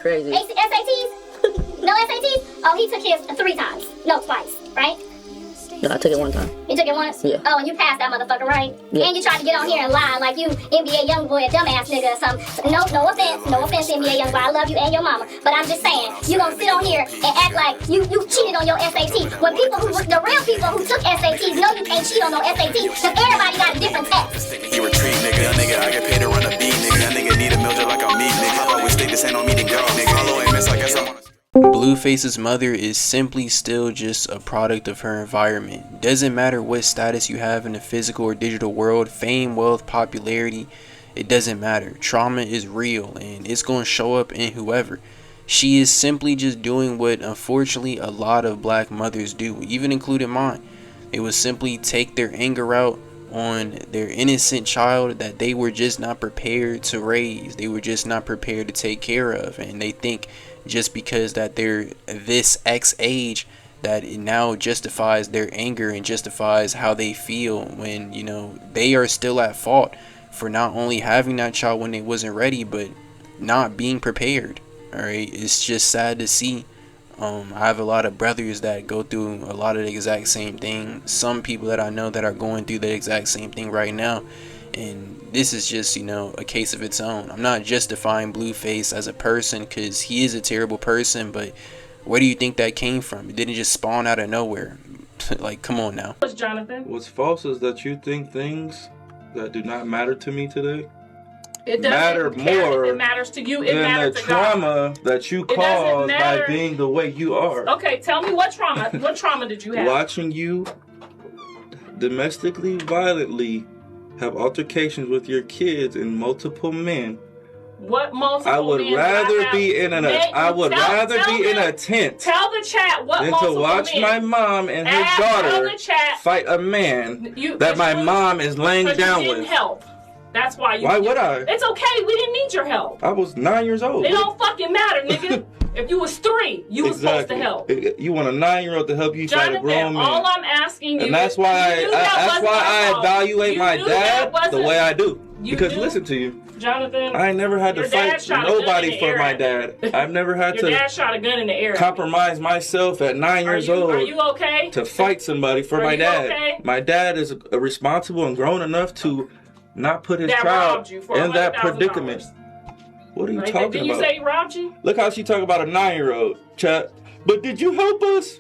crazy. SATs? No SATs? Oh, he took his 3 times. No, twice, right? No, I took it 1 time. You took it once? Yeah. Oh, and you passed that motherfucker, right? Yeah. And you tried to get on here and lie like you NBA young boy, a dumbass nigga or something. So, no offense, NBA young boy. I love you and your mama. But I'm just saying, you gonna sit on here and act like you cheated on your SAT. When the real people who took SATs know you can't cheat on no SAT, because everybody got a different test. You retreat, nigga. I get paid to run a beat, nigga. That nigga need a meal just like I'm me, nigga. I always think this ain't on me to go, nigga. Follow and miss, I guess I'm on a... Blueface's mother is simply still just a product of her environment. Doesn't matter what status you have in the physical or digital world, fame, wealth, popularity, it doesn't matter. Trauma is real and it's going to show up in whoever. She is simply just doing what unfortunately a lot of black mothers do, even including mine. They would simply take their anger out on their innocent child that they were just not prepared to raise. They were just not prepared to take care of, and they think just because that they're this X age that it now justifies their anger and justifies how they feel, when you know they are still at fault for not only having that child when they wasn't ready, but not being prepared. All right, it's just sad to see. I have a lot of brothers that go through a lot of the exact same thing. Some people that I know that are going through the exact same thing right now. And this is just, you know, a case of its own. I'm not justifying Blueface as a person, because he is a terrible person, but where do you think that came from? It didn't just spawn out of nowhere. Like, come on now. What's Jonathan? What's false is that you think things that do not matter to me today It matter doesn't care more if it matters to you. It than matters the to God. trauma that you It doesn't caused by matter. being the way you are. Okay, tell me what trauma. What trauma did you have? Watching you domestically violently have altercations with your kids and multiple men. What multiple I would men rather do I have? be in an I would rather be in a tent Tell the chat what than to multiple watch men. my mom and her Tell daughter the chat fight a man You- that my you- mom is laying because down you didn't with. help. That's why you. Why would I? It's okay. We didn't need your help. I was 9 years old. It don't fucking matter, nigga. If you was 3, you was supposed to help. You want a 9-year-old to help you fight a Jonathan, grown man. all I'm asking you, And that's why I evaluate my dad the way I do. Because listen to you, Jonathan, I never had to your dad fight shot a gun in nobody the for air my at me. dad. I've never had Your dad to shot a gun in the air. compromise myself at 9 years old Are you okay? to fight somebody for Are my you dad. okay? My dad is responsible and grown enough to not put his That child robbed you for in that $100,000. predicament. What are you talking Did you about? say he robbed you? Look how she talk about a 9-year-old, chat. But did you help us?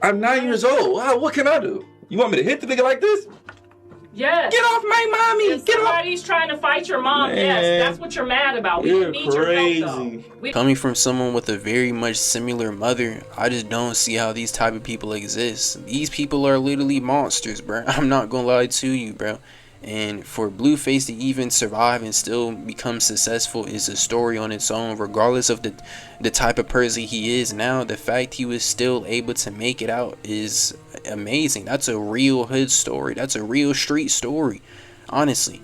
I'm 9 years old. Wow, what can I do? You want me to hit the nigga like this? Yes. Get off my mommy! If Get off! somebody's trying to fight your mom, Man, yes, that's what you're mad about. We you're didn't need your crazy. help, though. Coming from someone with a very much similar mother, I just don't see how these type of people exist. These people are literally monsters, bro. I'm not gonna lie to you, bro. And for Blueface to even survive and still become successful is a story on its own, regardless of the type of person he is now. The fact he was still able to make it out is amazing. That's a real hood story. That's a real street story. Honestly,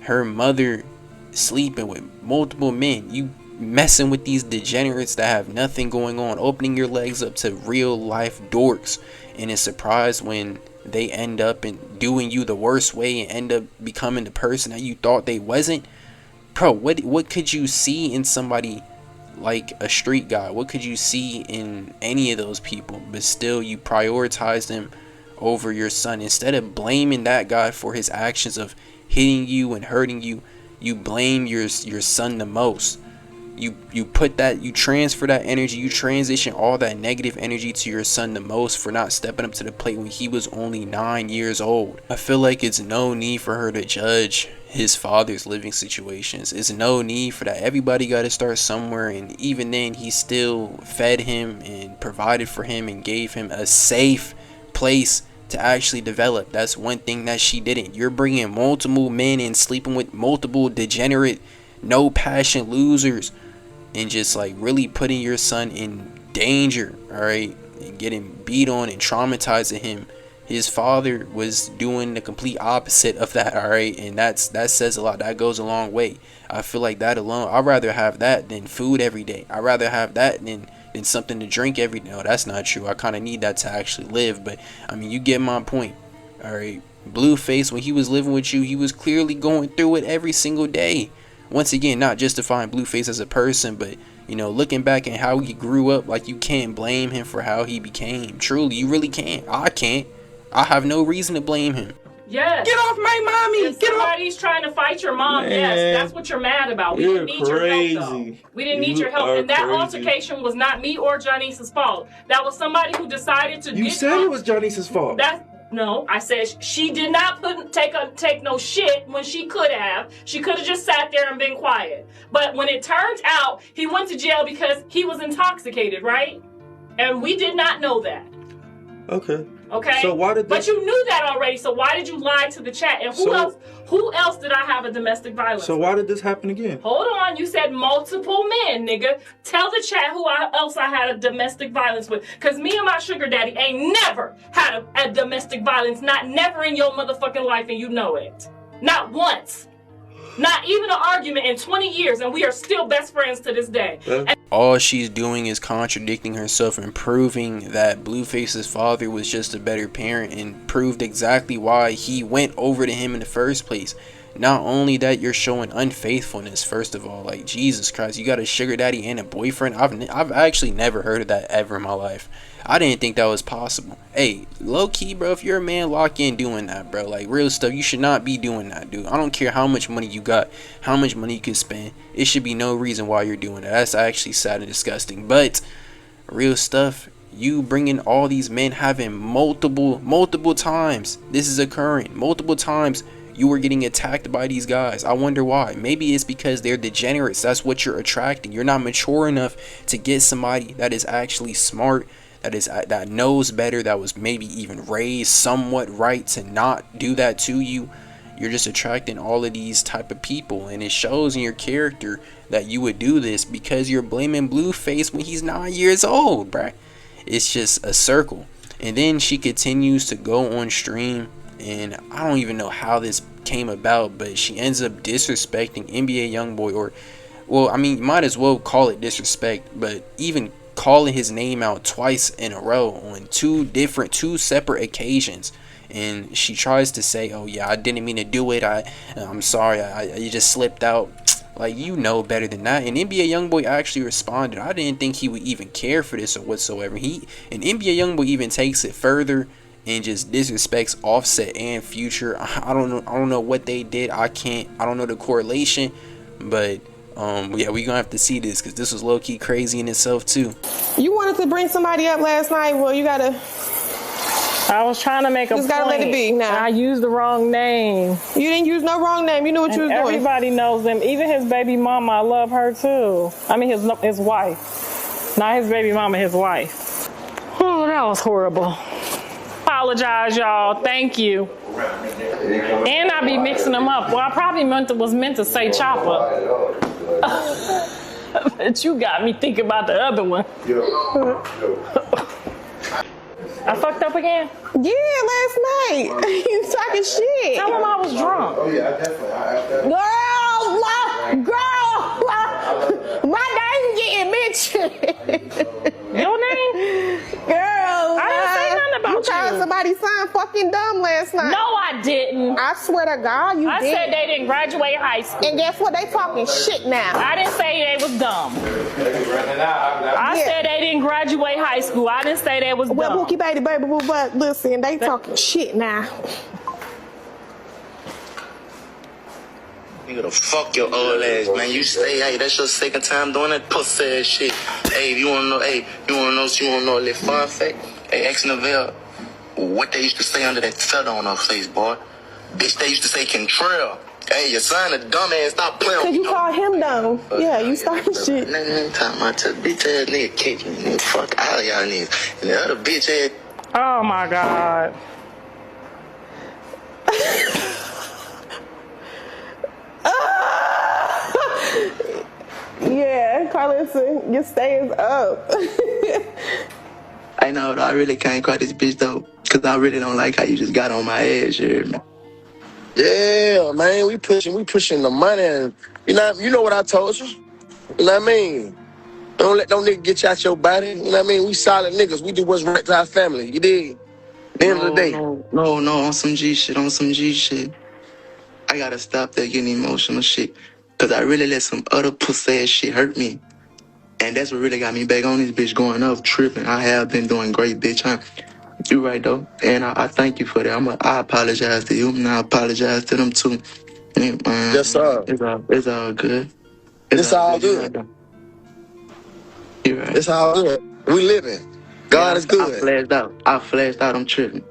her mother sleeping with multiple men, you messing with these degenerates that have nothing going on, opening your legs up to real life dorks, and is surprised when they end up in doing you the worst way and end up becoming the person that you thought they wasn't. Bro, what could you see in somebody like a street guy? What could you see in any of those people? But still you prioritize them over your son. Instead of blaming that guy for his actions of hitting you and hurting you, you blame your son the most. You put that, you transfer that energy, you transition all that negative energy to your son the most for not stepping up to the plate when he was only 9 years old. I feel like it's no need for her to judge his father's living situations. It's no need for that. Everybody got to start somewhere, and even then he still fed him and provided for him and gave him a safe place to actually develop. That's one thing that she didn't. You're bringing multiple men and sleeping with multiple degenerate, no passion losers, and just like really putting your son in danger, all right, and getting beat on and traumatizing him. His father was doing the complete opposite of that, all right, and that says a lot. That goes a long way. I feel like that alone, I'd rather have that than food every day. I'd rather have that than something to drink every day. No, that's not true. I kind of need that to actually live, but I mean, you get my point, all right. Blueface, when he was living with you, he was clearly going through it every single day. Once again, not justifying Blueface as a person, but You know, looking back at how he grew up, like, you can't blame him for how he became. Truly, you really can't. I can't. I have no reason to blame him. Yes. Get off my mommy. If Get off. somebody's trying to fight your mom, Man, yes, that's what you're mad about. We didn't need your help, though. crazy. We didn't need You your help. are And that crazy. altercation was not me or Janice's fault. That was somebody who decided to You get said it was Janice's fault. No, I said she did not take no shit when she could have. She could have just sat there and been quiet. But when it turns out he went to jail because he was intoxicated, right? And we did not know that. Okay. Okay. So why did But you knew that already. So why did you lie to the chat? And who else did I have a domestic violence? So why did this happen again? Hold on, you said multiple men, nigga. Tell the chat who else I had a domestic violence with. Cause me and my sugar daddy ain't never had a domestic violence. Not never in your motherfucking life, and you know it. Not once. Not even an argument in 20 years, and we are still best friends to this day. All she's doing is contradicting herself and proving that Blueface's father was just a better parent, and proved exactly why he went over to him in the first place. Not only that, you're showing unfaithfulness, first of all. Like, Jesus Christ, you got a sugar daddy and a boyfriend? I've actually never heard of that ever in my life. I didn't think that was possible. Hey, low-key, bro, if you're a man, lock in doing that, bro. Like, real stuff, you should not be doing that, dude. I don't care how much money you got, how much money you could spend. It should be no reason why you're doing that. That's actually sad and disgusting. But, real stuff, you bringing all these men having multiple times. This is occurring. Multiple times you were getting attacked by these guys. I wonder why. Maybe it's because they're degenerates. That's what you're attracting. You're not mature enough to get somebody that is actually smart, that knows better, that was maybe even raised somewhat right to not do that to you. You're just attracting all of these type of people, and it shows in your character that you would do this because you're blaming Blueface when he's 9 years old, bruh. It's just a circle. And then she continues to go on stream, and I don't even know how this came about, but she ends up disrespecting NBA Youngboy, or, well, I mean, you might as well call it disrespect, but even calling his name out twice in a row on two separate occasions. And she tries to say, oh yeah, I didn't mean to do it, I'm sorry, I just slipped out. Like, you know better than that. And NBA Youngboy actually responded. I didn't think he would even care for this or whatsoever. And NBA Youngboy even takes it further and just disrespects Offset and Future. I don't know what they did. I don't know the correlation, but yeah, we gonna have to see this, because this was low-key crazy in itself too. You wanted to bring somebody up last night. Well, you gotta. I was trying to make a point. Just gotta let it be now. I used the wrong name. You didn't use no wrong name. You knew what you was doing. Everybody knows him. Even his baby mama. I love her too. I mean, his wife. Not his baby mama, his wife. Oh, that was horrible. Apologize, y'all. Thank you. And I be mixing them up. Well, I probably was meant to say Chopper. But you got me thinking about the other one. I fucked up again? Yeah, last night. You talking shit. Tell him I was drunk. Oh yeah, definitely. Girl, my name getting mentioned. Your name? Girl, I didn't say nothing about you called somebody son fucking dumb last night. No, I didn't. I swear to God, you did. I said they didn't graduate high school. And guess what? They talking shit now. I didn't say they was dumb. I said they didn't graduate high school. I didn't say they was dumb. Well, Bookie baby, but listen, they talking shit now. Nigga, the fuck your old ass, man. You stay, hey, that's your second time doing that pussy ass shit. Hey, you wanna know a little fun fact? Hey, ex Neville, what they used to say under that feather on her face, boy? Bitch, they used to say Contrail. Hey, your son a dumbass, stop playing. Cause you call him dumb. Yeah, you started shit. Nigga, time about to bitch ass nigga catch me, nigga. Fuck all y'all niggas. And the other bitch ass. Oh my God. Yeah, Carlos, your stay is up. I know, though, I really can't call this bitch, though, because I really don't like how you just got on my ass here, man. Yeah, man, we pushing the money, and you know what I told you. You know what I mean? Don't let no nigga get you out your body. You know what I mean? We solid niggas. We do what's right to our family. You dig? At the end of the day. No, on some G shit. I gotta stop that getting emotional shit, because I really let some other pussy ass shit hurt me. And that's what really got me back on this bitch going up, tripping. I have been doing great, bitch. You right, though. And I thank you for that. I apologize to you, and I apologize to them, too. Yes, sir. It's all good. It's all good. You're right. It's all good. We living. God is good. I flashed out. I'm tripping.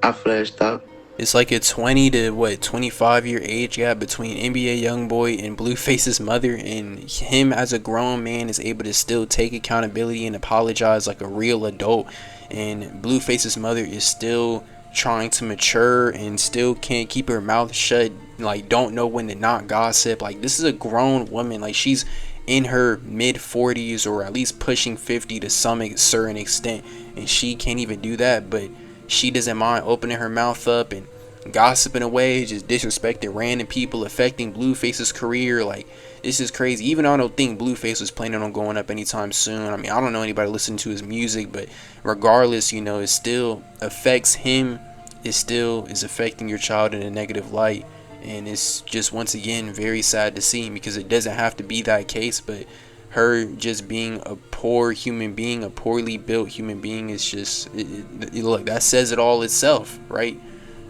I flashed out. It's like a 20 to 25 year age gap between NBA YoungBoy and Blueface's mother, and him as a grown man is able to still take accountability and apologize like a real adult, and Blueface's mother is still trying to mature and still can't keep her mouth shut, like don't know when to not gossip. Like, this is a grown woman, like she's in her mid 40s or at least pushing 50 to some certain extent, and she can't even do that, but she doesn't mind opening her mouth up and gossiping away, just disrespecting random people, affecting Blueface's career. Like, this is crazy. Even though I don't think Blueface was planning on going up anytime soon. I mean, I don't know anybody listening to his music, but regardless, you know, it still affects him. It still is affecting your child in a negative light, and it's just, once again, very sad to see, because it doesn't have to be that case, but her just being a poor human being, a poorly built human being, is just look, that says it all itself, right?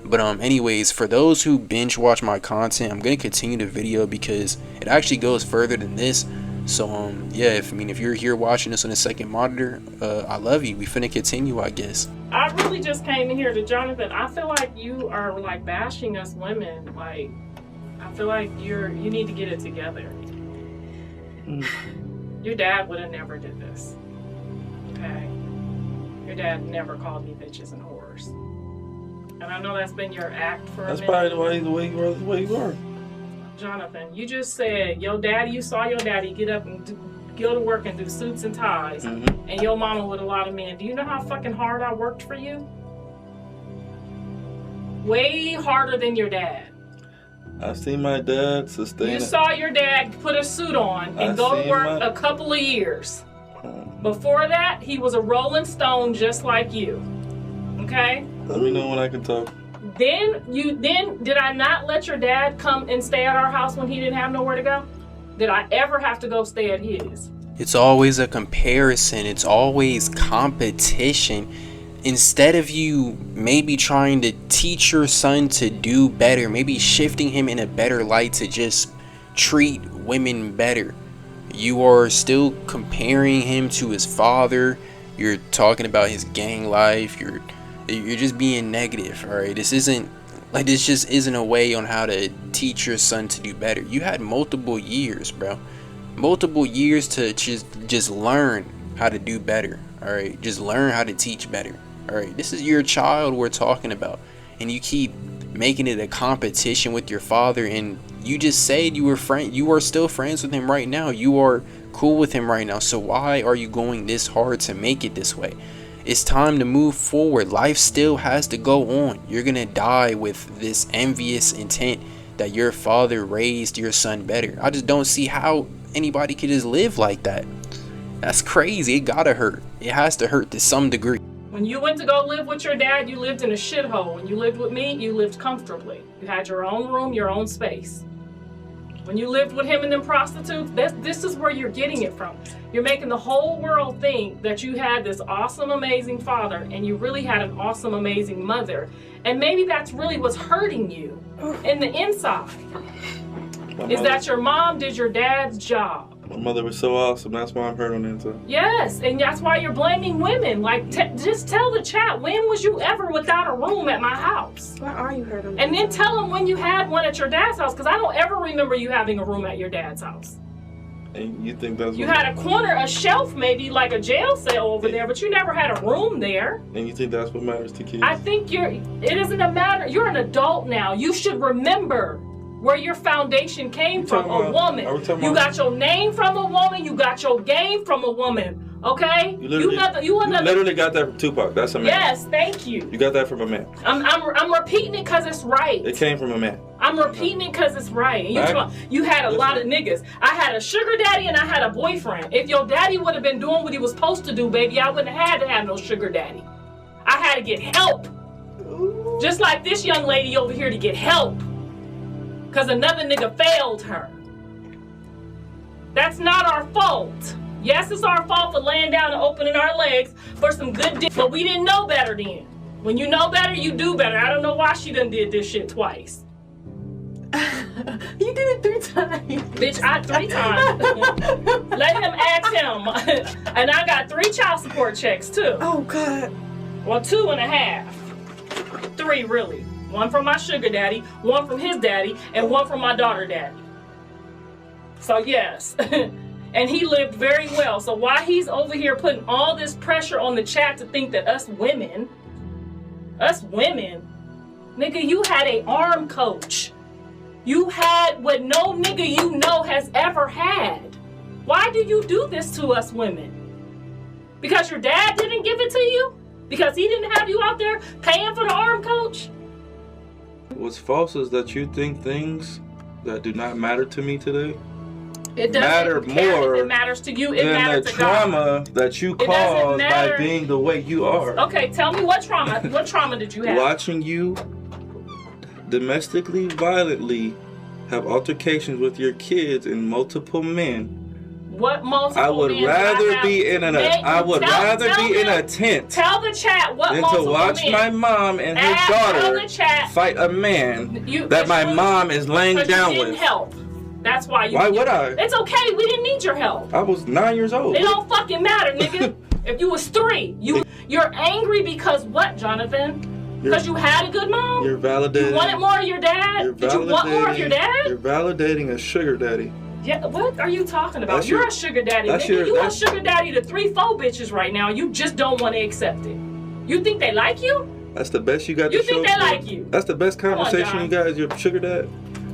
But anyways, for those who binge watch my content, I'm gonna continue the video because it actually goes further than this. So yeah, if you're here watching this on a second monitor, I love you. We finna continue, I guess. I really just came in here to Jonathan. I feel like you are like bashing us women. Like, I feel like you need to get it together. Your dad would have never did this, okay? Your dad never called me bitches and whores. And I know that's been your act for a minute. That's probably the way you are. Jonathan, you just said you saw your daddy get up and go to work and do suits and ties, and your mama with a lot of men. Do you know how fucking hard I worked for you? Way harder than your dad. I've seen my dad sustain. You saw your dad put a suit on and go to work a couple of years. Before that, he was a Rolling Stone just like you. Okay? Let me know when I can talk. Then did I not let your dad come and stay at our house when he didn't have nowhere to go? Did I ever have to go stay at his? It's always a comparison. It's always competition. Instead of you maybe trying to teach your son to do better, maybe shifting him in a better light to just treat women better, you are still comparing him to his father. You're talking about his gang life. You're just being negative, all right? This just isn't a way on how to teach your son to do better. You had multiple years, bro. Multiple years to just learn how to do better, all right? Just learn how to teach better. All right, this is your child we're talking about, and you keep making it a competition with your father. And you just said you are still friends with him right now. You are cool with him right now. So why are you going this hard to make it this way? It's time to move forward. Life still has to go on. You're gonna die with this envious intent that your father raised your son better. I just don't see how anybody could just live like that. That's crazy. It gotta hurt. It has to hurt to some degree. When you went to go live with your dad, you lived in a shithole. When you lived with me, you lived comfortably. You had your own room, your own space. When you lived with him and them prostitutes, this is where you're getting it from. You're making the whole world think that you had this awesome, amazing father, and you really had an awesome, amazing mother. And maybe that's really what's hurting you in the inside. Is that your mom did your dad's job. My mother was so awesome. That's why I'm hurt on the inside. Yes, and that's why you're blaming women. Like, just tell the chat, when was you ever without a room at my house? Why are you hurt on And then tell them when you had one at your dad's house, because I don't ever remember you having a room at your dad's house. And you think that's You had a corner, a shelf maybe, like a jail cell over there, but you never had a room there. And you think that's what matters to kids? I think it isn't a matter. You're an adult now. You should remember where your foundation came from, a woman. You got your name from a woman. You got your game from a woman. Okay? You literally got that from Tupac. That's a man. Yes, thank you. You got that from a man. I'm repeating it because it's right. It came from a man. I'm repeating it because it's right. And you had a lot of niggas. I had a sugar daddy and I had a boyfriend. If your daddy would have been doing what he was supposed to do, baby, I wouldn't have had to have no sugar daddy. I had to get help. Just like this young lady over here to get help. Because another nigga failed her. That's not our fault. Yes, it's our fault for laying down and opening our legs for some good dick, but we didn't know better then. When you know better, you do better. I don't know why she done did this shit twice. You did it 3 times. Bitch, I 3 times. Let him ask him. And I got 3 child support checks too. Oh God. Well, 2.5. 3 really. 1 from my sugar daddy, 1 from his daddy, and 1 from my daughter daddy. So yes. And he lived very well. So why he's over here putting all this pressure on the chat to think that us women, nigga, you had a arm coach. You had what no nigga you know has ever had. Why do you do this to us women? Because your dad didn't give it to you? Because he didn't have you out there paying for the arm coach? What's false is that you think things that do not matter to me today It matter doesn't care more if it matters to you. It than matters the to God. trauma that you It doesn't caused by matter. being the way you are. Okay, tell me what trauma. What trauma did you have? Watching you domestically violently have altercations with your kids and multiple men. What multiple I would men rather did I be have? in an. Nate, I would tell- rather tell be in them- a tent Tell the chat what than multiple to watch men. my mom and his Tell daughter the chat fight a man You- that my you- mom is laying because you down didn't with. help. That's why you. Why would I? It's okay. We didn't need your help. I was 9 years old. It don't fucking matter, nigga. If you was 3, you're angry because what, Jonathan? Because you had a good mom. You're validating. You wanted more of your dad. You're Did you want more of your dad? You're validating a sugar daddy. Yeah, what are you talking about? That's You're your- a sugar daddy. that's Nigga, your- you a that's- sugar daddy to 3-4 bitches right now. You just don't want to accept it. You think they like you? That's the best you got You to show think they for? like you? That's the best on, conversation John. you guys. Your sugar dad.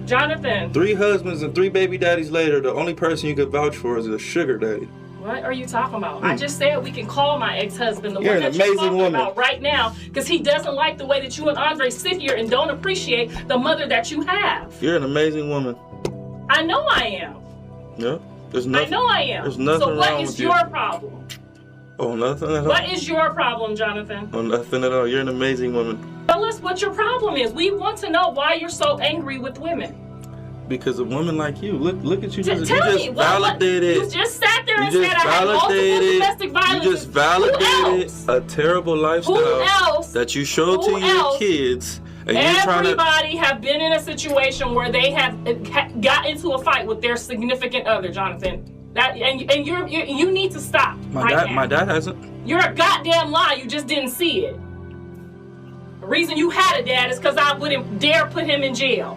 Jonathan, 3 husbands and 3 baby daddies later, the only person you could vouch for is a sugar daddy. what are you talking about? I just said we can call my ex-husband, the You're one an that you're amazing talking woman. about right now, because he doesn't like the way that you and Andre sit here and don't appreciate the mother that you have. You're an amazing woman. I know I am. Yeah. There's I nothing. know I am. There's nothing So what wrong is with you. your problem? Oh, nothing at all. What is your problem, Jonathan? Oh, nothing at all. You're an amazing woman. Tell us what your problem is. We want to know why you're so angry with women. Because a woman like you, look at you. Just, Tell you me, just what- validated. You just sat there You and just said I had multiple validated. domestic violence. You just Who validated else? a terrible lifestyle Who else? that you showed to Who your else? kids, and you're trying to. Everybody have been in a situation where they have got into a fight with their significant other, Jonathan. That and you need to stop. My dad hasn't. You're a goddamn lie. You just didn't see it. The reason you had a dad is because I wouldn't dare put him in jail.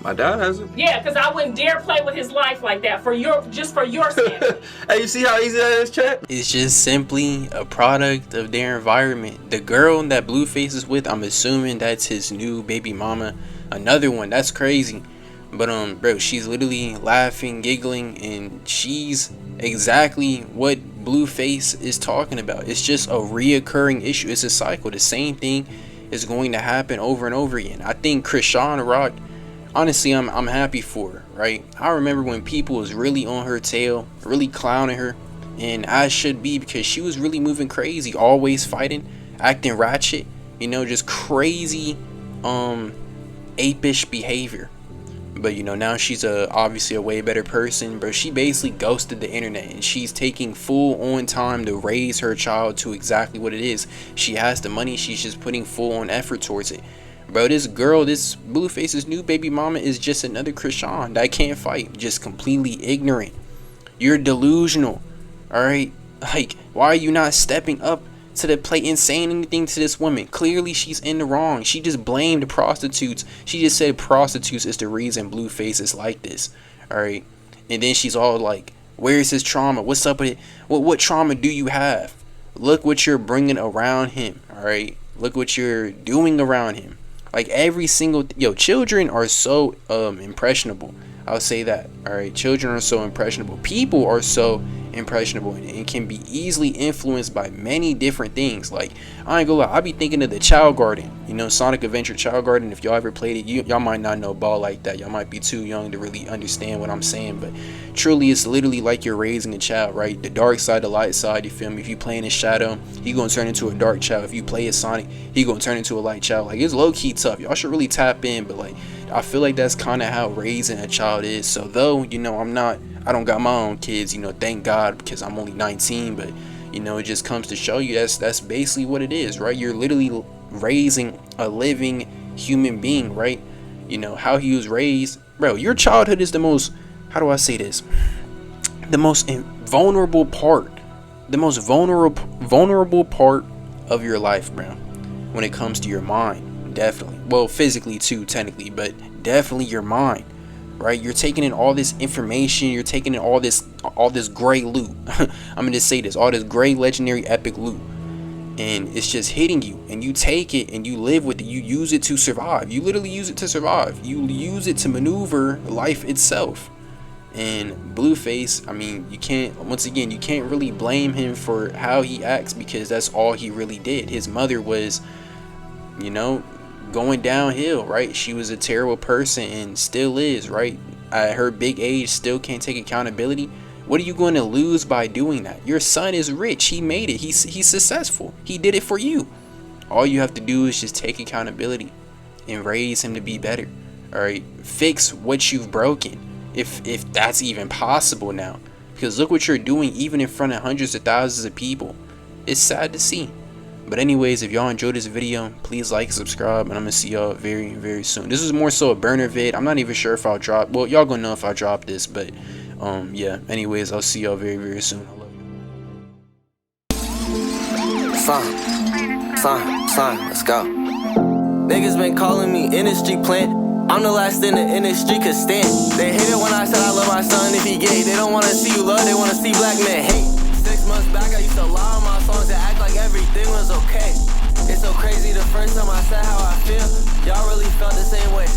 My dad hasn't. Yeah, because I wouldn't dare play with his life like that for your sanity. Hey, you see how easy that is, chat? It's just simply a product of their environment. The girl that Blueface is with, I'm assuming that's his new baby mama. Another one, that's crazy. But bro, she's literally laughing, giggling, and she's exactly what Blueface is talking about. It's just a reoccurring issue. It's a cycle. The same thing is going to happen over and over again. I think Krishan Rock, honestly, I'm happy for her, right? I remember when people was really on her tail, really clowning her, and I should be, because she was really moving crazy, always fighting, acting ratchet, you know, just crazy apish behavior. But you know, now she's obviously a way better person, but she basically ghosted the internet, and she's taking full on time to raise her child to exactly what it is. She has the money, she's just putting full on effort towards it. Bro, this girl, this Blueface's new baby mama is just another Krishan that can't fight, just completely ignorant. You're delusional, alright? Like, why are you not stepping up to the plate and saying anything to this woman? Clearly she's in the wrong. She just blamed prostitutes. She just said prostitutes is the reason Blueface is like this, alright? And then she's all like, where's his trauma? What's up with it? What trauma do you have? Look what you're bringing around him, alright? Look what you're doing around him. Like every single children are so impressionable. I'll say that. Alright, children are so impressionable. People are so impressionable and can be easily influenced by many different things. Like, I ain't gonna lie, I be thinking of the Child Garden, you know, Sonic Adventure Child Garden. If y'all ever played it, y'all might not know ball like that. Y'all might be too young to really understand what I'm saying, but truly it's literally like you're raising a child, right? The dark side, the light side, you feel me? If you playing as Shadow, he gonna turn into a dark child. If you play as Sonic, he gonna turn into a light child. Like, it's low-key tough. Y'all should really tap in, but like, I feel like that's kind of how raising a child is. So though, you know, I don't got my own kids, you know, thank God, because I'm only 19, but you know, it just comes to show you that's basically what it is, right? You're literally raising a living human being, right? You know, how he was raised, bro. Your childhood is the most, how do I say this? The most vulnerable part, the most vulnerable part of your life, bro, when it comes to your mind. Definitely, well, physically too, technically, but definitely your mind, right? You're taking in all this information, you're taking in all this gray loot. I'm gonna say this, all this gray legendary epic loot, and it's just hitting you, and you take it and you live with it. You use it to survive. You literally use it to survive. You use it to maneuver life itself. And Blueface, I mean, you can't really blame him for how he acts, because that's all he really did. His mother was, you know, going downhill, right? She was a terrible person and still is, right? At her big age, still can't take accountability. What are you going to lose by doing that? Your son is rich. He made it. He's successful. He did it for you. All you have to do is just take accountability and raise him to be better. All right, fix what you've broken, if that's even possible now. Because look what you're doing, even in front of hundreds of thousands of people. It's sad to see. But anyways, if y'all enjoyed this video, please like, subscribe, and I'm gonna see y'all very, very soon. This is more so a burner vid. I'm not even sure if I'll drop, well, y'all gonna know if I drop this, but yeah, anyways, I'll see y'all very, very soon. I love you. Son, let's go. Niggas been calling me industry plant. I'm the last in the industry could stand. They hate it when I said I love my son if he gay. They don't wanna see you love, they wanna see black men hate. 6 months back I used to lie on my songs to act like everything was okay. It's so crazy the first time I said how I feel, y'all really felt the same way.